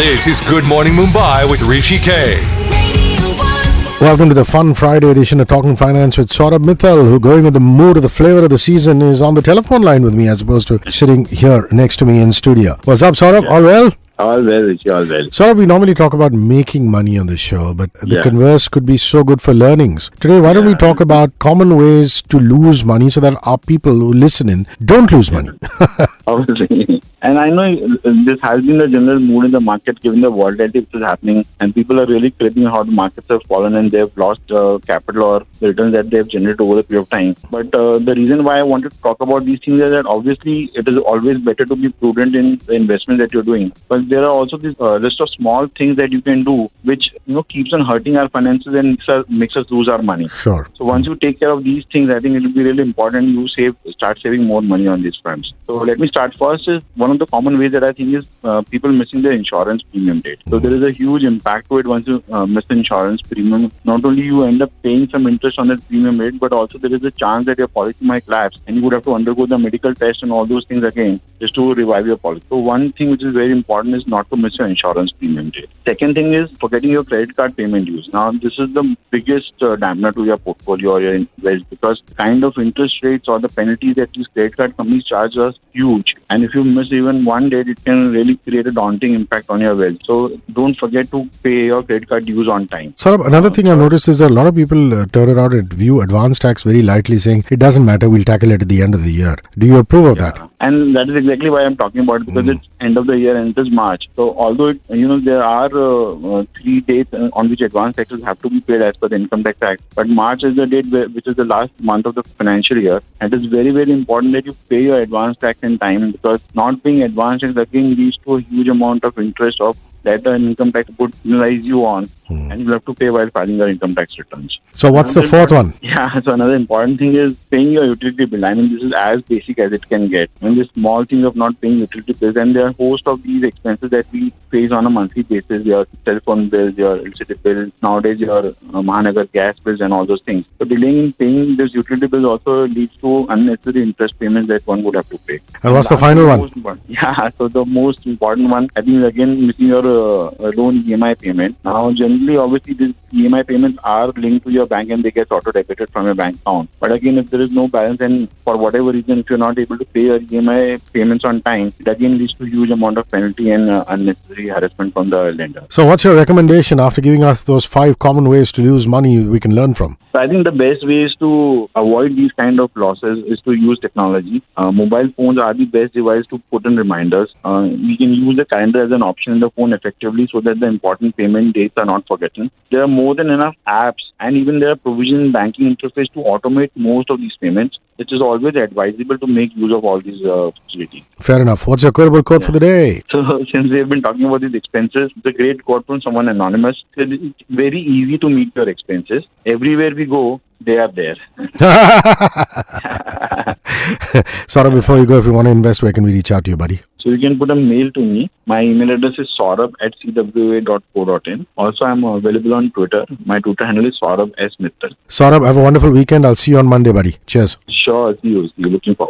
This is Good Morning Mumbai with Hrishi K. Welcome to the fun Friday edition of Talking Finance with Saurabh Mittal, who, going with the mood of the flavor of the season, is on the telephone line with me as opposed to sitting here next to me in studio. What's up, Saurabh? All well? All well, Richie, all well. Saurabh, we normally talk about making money on this show, but the converse could be so good for learnings. Today, why don't we talk about common ways to lose money so that our people who listen in don't lose money? Obviously. And I know this has been the general mood in the market given the volatility which is happening, and people are really cribbing how the markets have fallen and they've lost capital or the returns that they've generated over a period of time. But the reason why I wanted to talk about these things is that obviously it is always better to be prudent in the investments that you're doing. But there are also this list of small things that you can do which keeps on hurting our finances and makes us lose our money. Sure. So once you take care of these things, I think it will be really important you start saving more money on these fronts. So let me start first. Is one of the common ways that I think is people missing their insurance premium date. So there is a huge impact to it once you miss the insurance premium. Not only you end up paying some interest on that premium rate, but also there is a chance that your policy might lapse and you would have to undergo the medical test and all those things again just to revive your policy. So one thing which is very important is not to miss your insurance premium date. Second thing is forgetting your credit card payment dues. Now this is the biggest dampener to your portfolio or your wealth, because the kind of interest rates or the penalties that these credit card companies charge us huge. And if you miss even one date, it can really create a daunting impact on your wealth. So don't forget to pay your credit card dues on time. Saurabh, another thing I've noticed is that a lot of people turn around and view advance tax very lightly, saying it doesn't matter, we'll tackle it at the end of the year. Do you approve of that? And that is exactly why I'm talking about it, because it's end of the year and it is March. So although there are 3 dates on which advance taxes have to be paid as per the Income Tax Act, but March is the date which is the last month of the financial year. And it is very, very important that you pay your advance tax in time, because not paying advance tax again leads to a huge amount of interest of that an income tax would penalize you on, and you'll have to pay while filing your income tax returns. So what's the fourth one? Yeah, so another important thing is paying your utility bill. I mean, this is as basic as it can get. I mean, the small things of not paying utility bills, and there are a host of these expenses that we face on a monthly basis, your cell phone bills, your electricity bills, nowadays your Mahanagar gas bills and all those things. So delaying in paying this utility bill also leads to unnecessary interest payments that one would have to pay. And what's the final one? Yeah, so the most important one, I think, is again missing your loan EMI payment. Now, generally, obviously, these EMI payments are linked to your bank and they get auto-debited from your bank account. But again, if there is no balance and for whatever reason, if you're not able to pay your EMI payments on time, it again leads to huge amount of penalty and unnecessary harassment from the lender. So what's your recommendation after giving us those 5 common ways to lose money we can learn from? So I think the best way is to avoid these kind of losses is to use technology. Mobile phones are the best device to put in reminders. We can use the calendar as an option in the phone effectively so that the important payment dates are not forgotten. There are more than enough apps and even there are provisions in banking interface to automate most of these payments. It is always advisable to make use of all these facilities. Fair enough. What's your quotable quote for the day? So since we have been talking about these expenses, the great quote from someone anonymous said, it's very easy to meet your expenses. Everywhere we go, they are there. Saurabh, before you go, if you want to invest, where can we reach out to you, buddy? So you can put a mail to me. My email address is saurabh@cwa.co.in. Also, I'm available on Twitter. My Twitter handle is Saurabh S. Mittal. Saurabh, have a wonderful weekend. I'll see you on Monday, buddy. Cheers. Sure. See you. Looking forward.